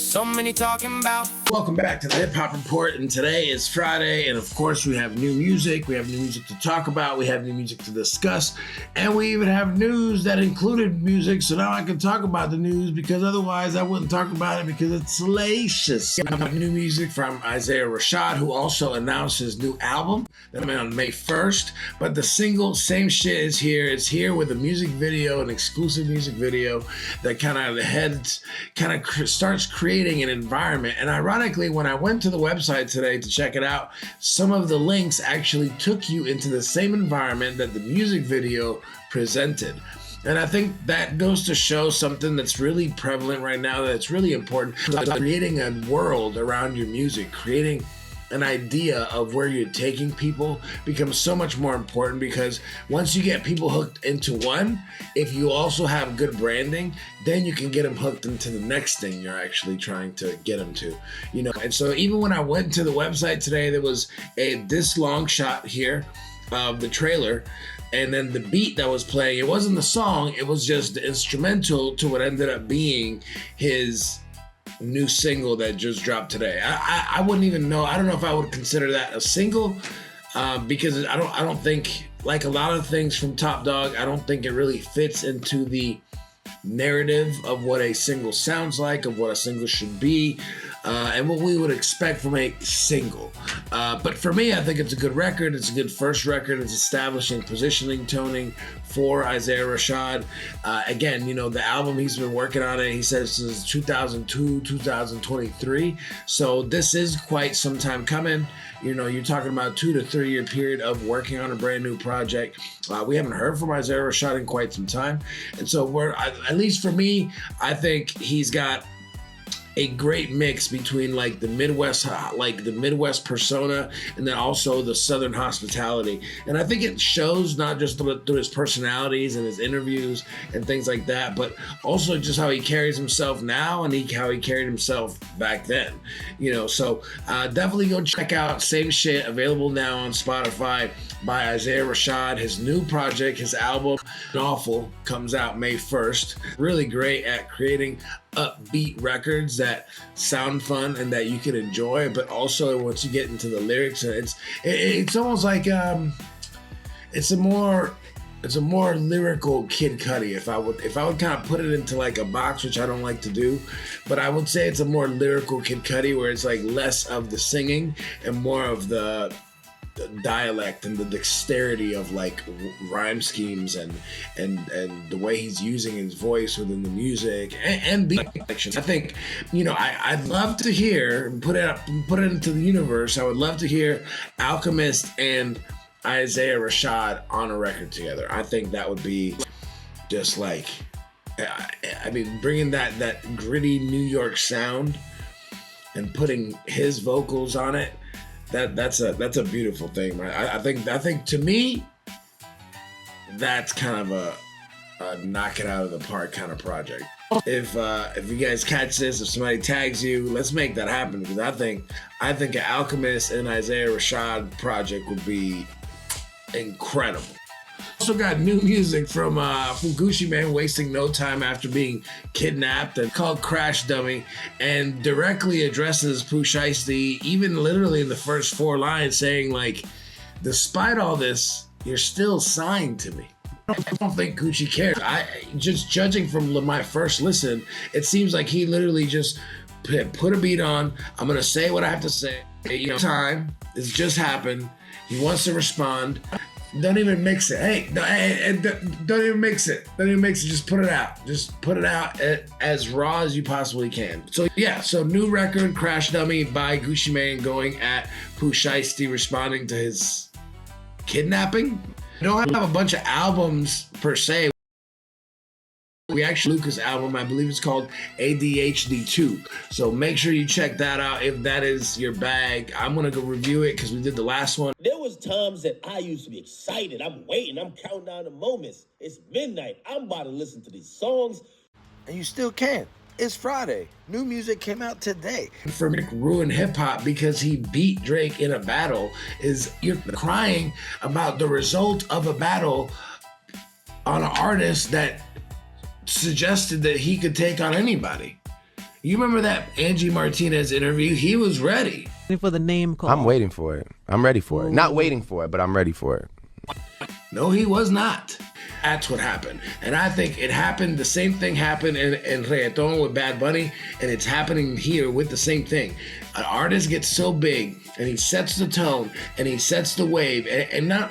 So many talking about. Welcome back to the Hip Hop Report, and today is Friday, and of course we have new music. We have new music to talk about, we have new music to discuss, and we even have news that included music, so now I can talk about the news, because otherwise I wouldn't talk about it because it's salacious. I have new music from Isaiah Rashad, who also announced his new album that came out on May 1st, but the single, Same Shit, is here. It's here with a music video, an exclusive music video that kind of starts creating an environment. And ironically, when I went to the website today to check it out, some of the links actually took you into the same environment that the music video presented. And I think that goes to show something that's really prevalent right now, that's really important. Creating a world around your music, creating an idea of where you're taking people becomes so much more important, because once you get people hooked into one, if you also have good branding, then you can get them hooked into the next thing you're actually trying to get them to, you know. And so even when I went to the website today, there was this long shot here of the trailer, and then the beat that was playing, it wasn't the song, it was just the instrumental to what ended up being his new single that just dropped today. I wouldn't even know. I don't know if I would consider that a single, because I don't think, like a lot of things from Top Dawg, I don't think it really fits into the narrative of what a single sounds like, of what a single should be, and what we would expect from a single. But for me, I think it's a good record. It's a good first record. It's establishing, positioning, toning for Isaiah Rashad. Again, you know, the album, he's been working on it, he says, since 2002, 2023. So this is quite some time coming. You know, you're talking about 2 to 3 year period of working on a brand new project. We haven't heard from Isaiah Rashad in quite some time. And so at least for me, I think he's got a great mix between like the Midwest persona, and then also the Southern hospitality. And I think it shows not just through his personalities and his interviews and things like that, but also just how he carries himself now and how he carried himself back then. You know, so definitely go check out Same Shit, available now on Spotify, by Isaiah Rashad. His new project, his album, Awful, comes out May 1st. Really great at creating upbeat records that sound fun and that you can enjoy, but also once you get into the lyrics, it's almost like it's a more lyrical Kid Cudi. If I would kind of put it into like a box, which I don't like to do, but I would say it's a more lyrical Kid Cudi, where it's like less of the singing and more of the dialect and the dexterity of like rhyme schemes and the way he's using his voice within the music and beat collections. I think, you know, I'd love to hear, put it into the universe, I would love to hear Alchemist and Isaiah Rashad on a record together. I think that would be just like, I mean, bringing that gritty New York sound and putting his vocals on it. That's a beautiful thing, right? I think to me, that's kind of a knock it out of the park kind of project. If you guys catch this, if somebody tags you, let's make that happen, because I think an Alchemist and Isaiah Rashad project would be incredible. Also got new music from Gucci Mane, wasting no time after being kidnapped, and called Crash Dummy, and directly addresses Pooh Shiesty, even literally in the first 4 lines, saying like, despite all this, you're still signed to me. I don't think Gucci cares. Just judging from my first listen, it seems like he literally just put a beat on. I'm gonna say what I have to say. You know, time. It's just happened. He wants to respond. Don't even mix it. Hey, don't even mix it. Don't even mix it. Just put it out. Just put it out as raw as you possibly can. So yeah, so new record, Crash Dummy by Gucci Mane, going at Pooh Shiesty, responding to his kidnapping. I don't have a bunch of albums per se. We actually, Lucas album, I believe it's called ADHD 2. So make sure you check that out if that is your bag. I'm gonna go review it because we did the last one. There was times that I used to be excited. I'm waiting, I'm counting down the moments. It's midnight, I'm about to listen to these songs. And you still can. It's Friday. New music came out today. For Mick ruined hip hop because he beat Drake in a battle, is you're crying about the result of a battle on an artist that suggested that he could take on anybody. You remember that Angie Martinez interview? He was ready. For the name call. I'm waiting for it. I'm ready for it. Not waiting for it, but I'm ready for it. No, he was not. That's what happened. And I think it happened, the same thing happened in Reggaeton with Bad Bunny, and it's happening here with the same thing. An artist gets so big, and he sets the tone, and he sets the wave,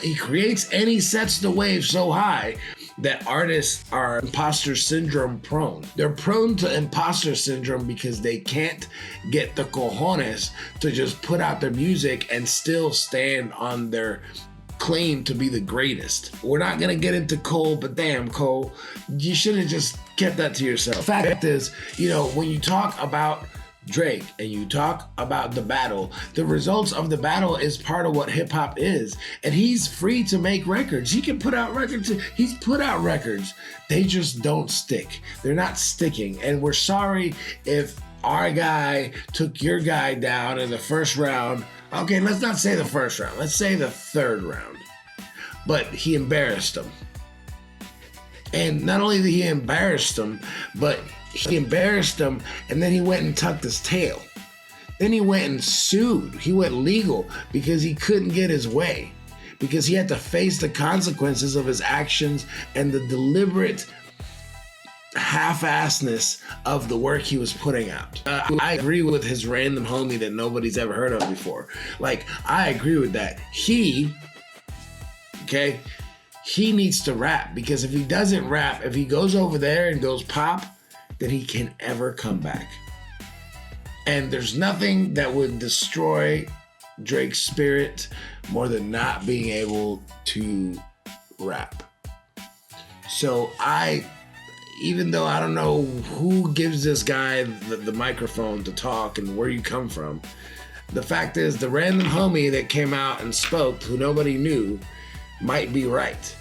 he creates and he sets the wave so high that artists are imposter syndrome prone. They're prone to imposter syndrome because they can't get the cojones to just put out their music and still stand on their claim to be the greatest. We're not gonna get into Cole, but damn, Cole, you should have just kept that to yourself. Fact is, when you talk about Drake and you talk about the battle, the results of the battle is part of what hip hop is. And he's free to make records. He can put out records. He's put out records. They just don't stick. They're not sticking. And we're sorry if our guy took your guy down in the first round. Okay, let's not say the first round. Let's say the third round. But he embarrassed him. And not only did he embarrass him, but he embarrassed him, and then he went and tucked his tail. Then he went and sued. He went legal because he couldn't get his way, because he had to face the consequences of his actions and the deliberate half-assness of the work he was putting out. I agree with his random homie that nobody's ever heard of before. I agree with that. He needs to rap, because if he doesn't rap, if he goes over there and goes pop, then he can ever come back. And there's nothing that would destroy Drake's spirit more than not being able to rap. So even though I don't know who gives this guy the microphone to talk and where you come from, the fact is the random homie that came out and spoke, who nobody knew, might be right.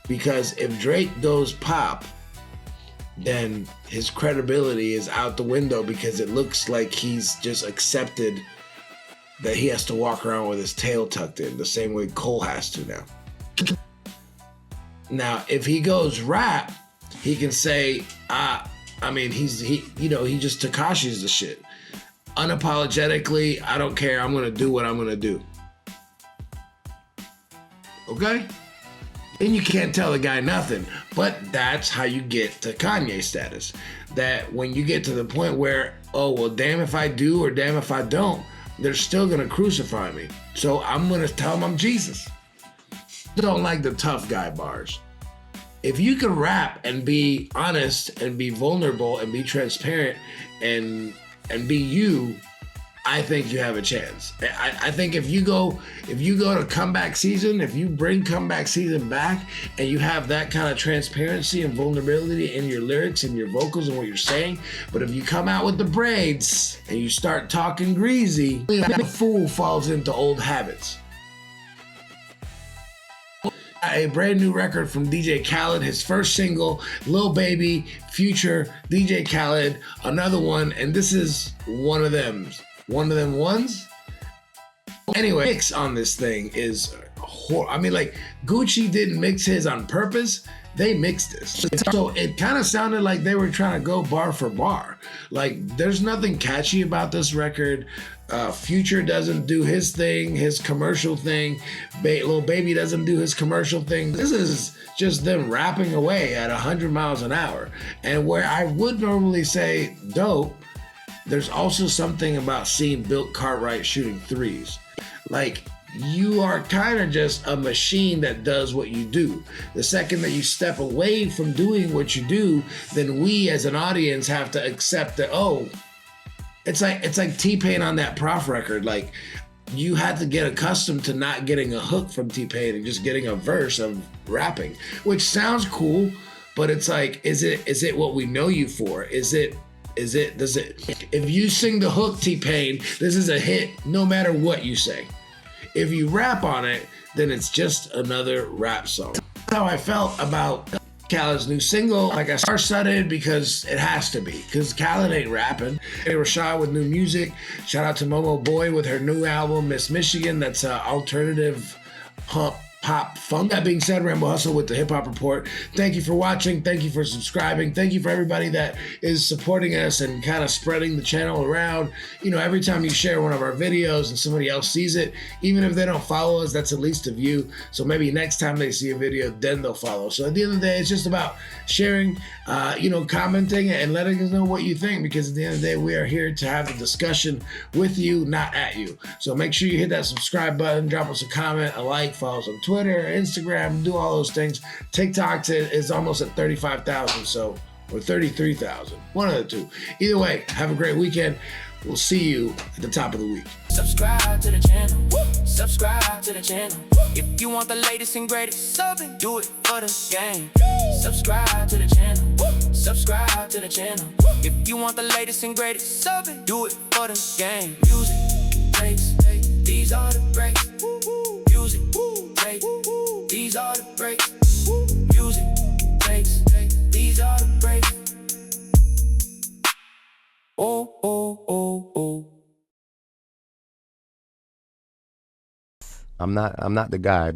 Because if Drake goes pop, then his credibility is out the window, because it looks like he's just accepted that he has to walk around with his tail tucked in the same way Cole has to now. Now, if he goes rap, he can say, he just Tekashi's the shit. Unapologetically, I don't care, I'm gonna do what I'm gonna do. Okay? And you can't tell the guy nothing. But that's how you get to Kanye status. That when you get to the point where, oh, well, damn if I do or damn if I don't, they're still gonna crucify me. So I'm gonna tell them I'm Jesus. Don't like the tough guy bars. If you can rap and be honest and be vulnerable and be transparent and be you, I think you have a chance. I think if you go to comeback season, if you bring comeback season back and you have that kind of transparency and vulnerability in your lyrics and your vocals and what you're saying, but if you come out with the braids and you start talking greasy, that fool falls into old habits. A brand new record from DJ Khaled, his first single, Lil Baby, Future, DJ Khaled, another one, and this is one of them ones. Anyway, mix on this thing is Gucci didn't mix his on purpose. They mixed this. So it kind of sounded like they were trying to go bar for bar. There's nothing catchy about this record. Future doesn't do his thing, his commercial thing. Lil Baby doesn't do his commercial thing. This is just them rapping away at 100 miles an hour. And where I would normally say dope, there's also something about seeing Bill Cartwright shooting threes. You are kind of just a machine that does what you do. The second that you step away from doing what you do, then we as an audience have to accept that, it's like T-Pain on that Prof record. You had to get accustomed to not getting a hook from T-Pain and just getting a verse of rapping, which sounds cool, but it's is it what we know you for? If you sing the hook, T-Pain, this is a hit no matter what you say. If you rap on it, then it's just another rap song. That's how I felt about Khaled's new single. I star-studded because it has to be, because Khaled ain't rapping. Hey, Rashad with new music. Shout out to Momo Boy with her new album, Miss Michigan. That's alternative pop pop funk. That being said, Rambo Hustle with the Hip Hop Report. Thank you for watching. Thank you for subscribing. Thank you for everybody that is supporting us and kind of spreading the channel around. You know, every time you share one of our videos and somebody else sees it, even if they don't follow us, that's at least a view. So maybe next time they see a video, then they'll follow. So at the end of the day, it's just about sharing, commenting and letting us know what you think, because at the end of the day, we are here to have the discussion with you, not at you. So make sure you hit that subscribe button, drop us a comment, a like, follow us on Twitter, Instagram, do all those things. TikTok is almost at 35,000, or 33,000, one of the two. Either way, have a great weekend. We'll see you at the top of the week. Subscribe to the channel. Subscribe to the channel. If you want the latest and greatest, do it for the game. Subscribe to the channel. Subscribe to the channel. If you want the latest and greatest, do it for the game. Music takes, these are the breaks. Music takes, these are the breaks. Music takes, these are the breaks. Oh, oh, oh, oh. I'm not the guy.